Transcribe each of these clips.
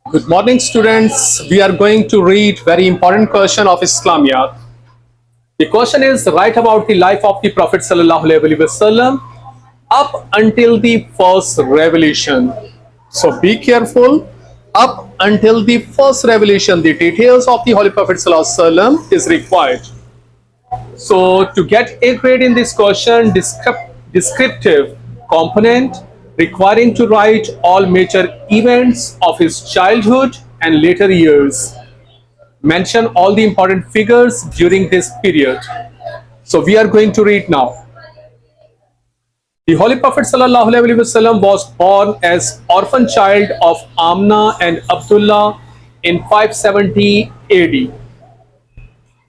Good morning, students. We are going to read very important question of Islamiyat. The question is, write about the life of the Prophet sallallahu alaihi wasallam up until the first revelation. So be careful. Up until the first revelation, the details of the Holy Prophet sallallahu alaihi wasallam is required. So to get a grade in this question, descriptive component requiring to write all major events of his childhood and later years. Mention all the important figures during this period. So we are going to read now. The Holy Prophet ﷺ was born as orphan child of Amna and Abdullah in 570 AD.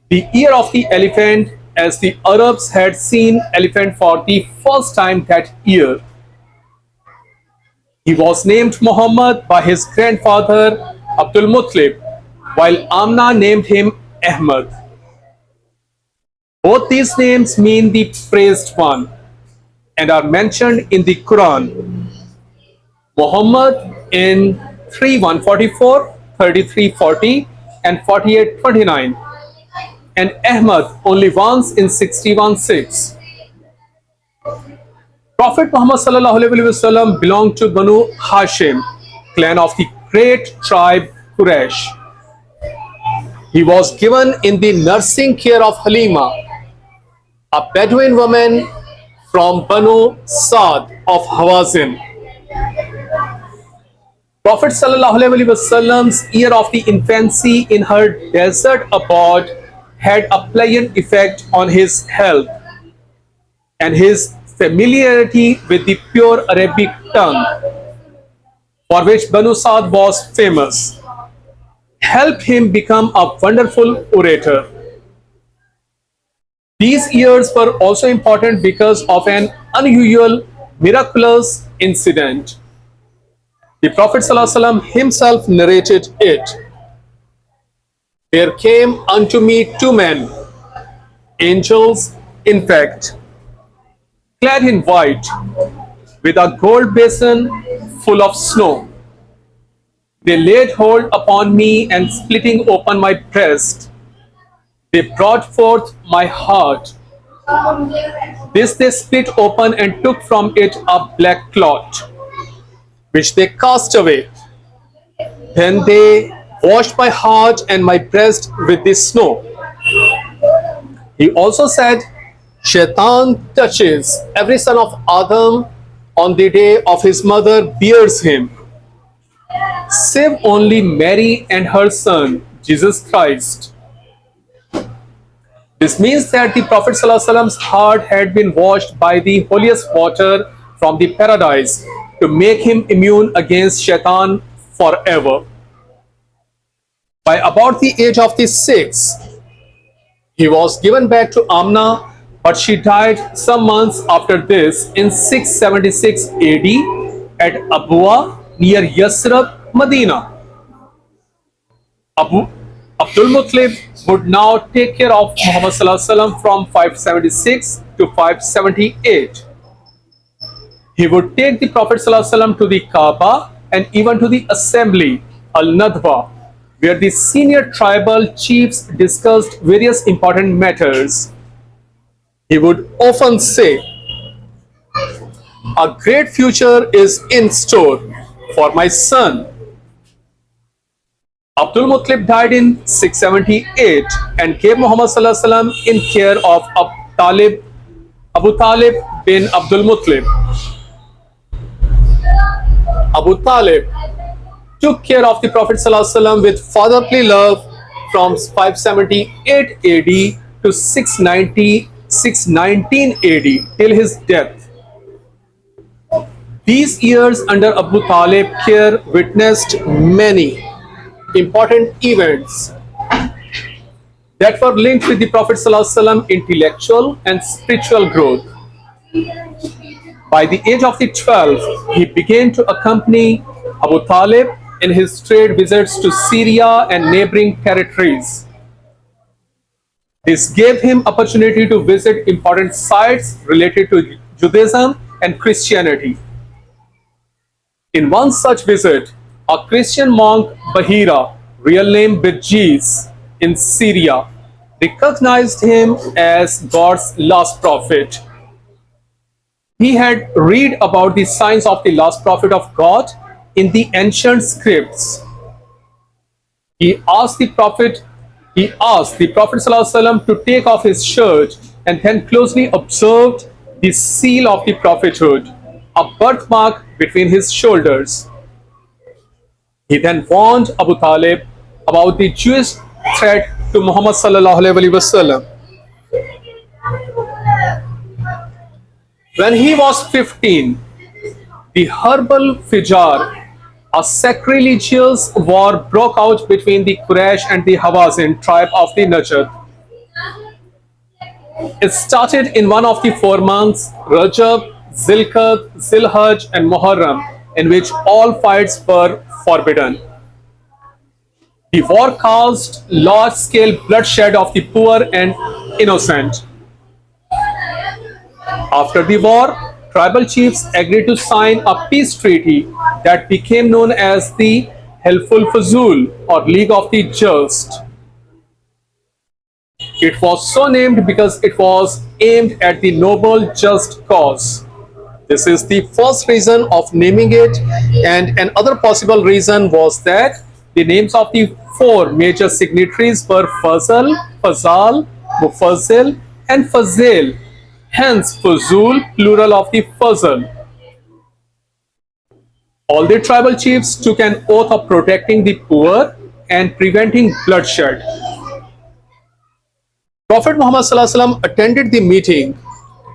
The year of the elephant, as the Arabs had seen elephant for the first time that year. He was named Muhammad by his grandfather Abdul Muttalib, while Amna named him Ahmad. Both these names mean the praised one and are mentioned in the Quran. Muhammad in 3:144, 33:40, and 48:29, and Ahmad only once in 61:6. Prophet Muhammad sallallahu alaihi wasallam belonged to Banu Hashim, clan of the great tribe Quraysh. He was given in the nursing care of Halima, a Bedouin woman from Banu Saad of Hawazin. Prophet sallallahu alaihi wasallam's year of the infancy in her desert abode had a pleasant effect on his health, and his familiarity with the pure Arabic tongue, for which Banu Saad was famous, helped him become a wonderful orator. These years were also important because of an unusual, miraculous incident. The Prophet ﷺ himself narrated it. There came unto me two men, angels in fact, clad in white, with a gold basin full of snow. They laid hold upon me, and splitting open my breast, they brought forth my heart. This they split open and took from it a black cloth, which they cast away. Then they washed my heart and my breast with this snow. He also said, Shaitan touches every son of Adam on the day of his mother bears him, save only Mary and her son, Jesus Christ. This means that the Prophet ﷺ's heart had been washed by the holiest water from the paradise to make him immune against Shaitan forever. By about the age of the 6, he was given back to Amna, but she died some months after this in 676 AD at Abwa near Yasrib, Medina. Abdul Muttalib would now take care of Muhammad ﷺ from 576 to 578. He would take the Prophet ﷺ to the Kaaba and even to the assembly, Al-Nadwa, where the senior tribal chiefs discussed various important matters. He would often say, a great future is in store for my son. Abdul Muttalib died in 678 and gave Muhammad ﷺ in care of Abu Talib bin Abdul Muttalib. Abu Talib took care of the Prophet ﷺ with fatherly love from 578 AD to 619 AD till his death. These years under Abu Talib care witnessed many important events that were linked with the Prophet ﷺ intellectual and spiritual growth. By the age of the 12, he began to accompany Abu Talib in his trade visits to Syria and neighboring territories. This gave him opportunity to visit important sites related to Judaism and Christianity. In one such visit, a Christian monk Bahira, real name Birjis, in Syria, recognized him as God's last prophet. He had read about the signs of the last prophet of God in the ancient scripts. He asked the Prophet, ﷺ to take off his shirt and then closely observed the seal of the prophethood, a birthmark between his shoulders. He then warned Abu Talib about the Jewish threat to Muhammad ﷺ. When he was 15, the Herbal Fijar, a sacrilegious war, broke out between the Quraysh and the Hawazin tribe of the Najd. It started in one of the 4 months, Rajab, Zilqad, Zilhaj, and Muharram, in which all fights were forbidden. The war caused large-scale bloodshed of the poor and innocent. After the war, tribal chiefs agreed to sign a peace treaty that became known as the Helful Fuzul, or League of the Just. It was so named because it was aimed at the noble just cause. This is the first reason of naming it, and another possible reason was that the names of the 4 major signatories were Fazal, Fazal, Mufazzil, and Fazil, hence Fuzul, plural of the Fazal. All the tribal chiefs took an oath of protecting the poor and preventing bloodshed. Prophet Muhammad ﷺ attended the meeting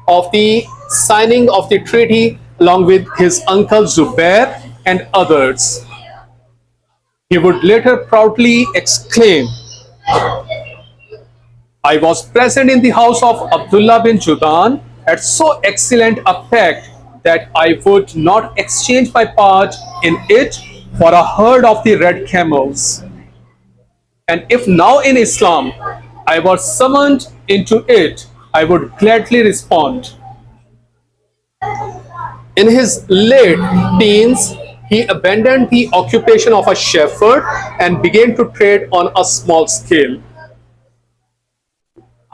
of the signing of the treaty along with his uncle Zubair and others. He would later proudly exclaim, "I was present in the house of Abdullah bin Judan at so excellent a pact that I would not exchange my part in it for a herd of the red camels. And if now in Islam I was summoned into it, I would gladly respond." In his late teens, he abandoned the occupation of a shepherd and began to trade on a small scale.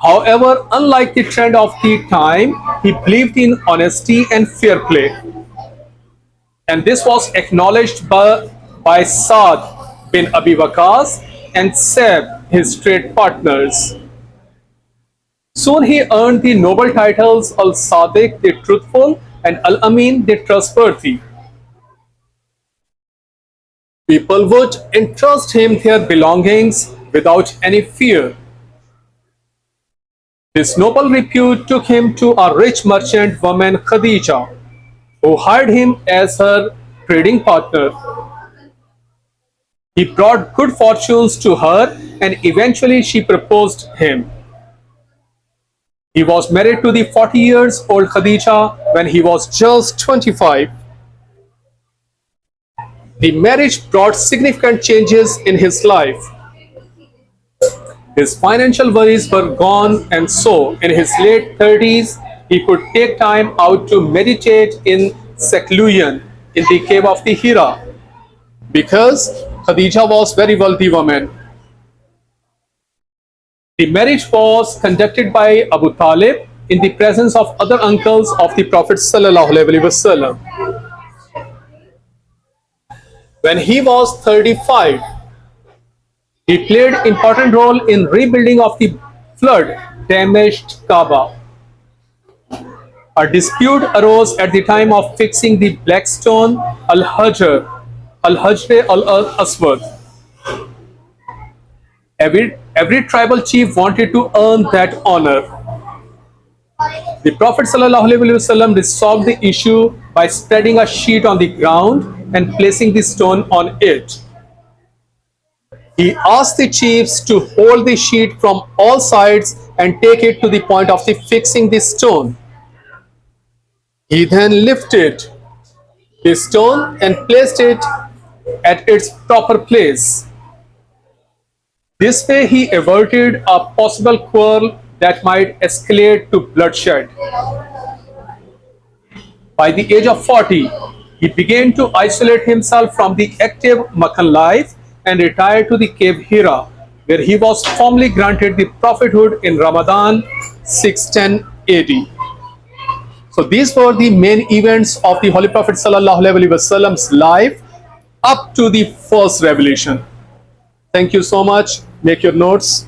However, unlike the trend of the time, he believed in honesty and fair play. And this was acknowledged by Saad bin Abi Waqas and Seb, his trade partners. Soon he earned the noble titles Al-Sadiq, the truthful, and Al-Amin, the trustworthy. People would entrust him their belongings without any fear. This noble repute took him to a rich merchant woman, Khadija, who hired him as her trading partner. He brought good fortunes to her and eventually she proposed him. He was married to the 40 years old Khadija when he was just 25. The marriage brought significant changes in his life. His financial worries were gone, and so in his late 30s, he could take time out to meditate in seclusion in the cave of the Hira, because Khadija was a very wealthy woman. The marriage was conducted by Abu Talib in the presence of other uncles of the Prophet ﷺ. When he was 35, he played an important role in rebuilding of the flood-damaged Kaaba. A dispute arose at the time of fixing the black stone Al-Hajr Al-Aswad. Every tribal chief wanted to earn that honor. The Prophet ﷺ resolved the issue by spreading a sheet on the ground and placing the stone on it. He asked the chiefs to hold the sheet from all sides and take it to the point of the fixing the stone. He then lifted the stone and placed it at its proper place. This way he averted a possible quarrel that might escalate to bloodshed. By the age of 40, he began to isolate himself from the active Makkan life and retired to the cave Hira, where he was formally granted the prophethood in Ramadan 610 AD. So these were the main events of the Holy Prophet Sallallahu Alaihi Wasallam's life up to the first revelation. Thank you so much. Make your notes.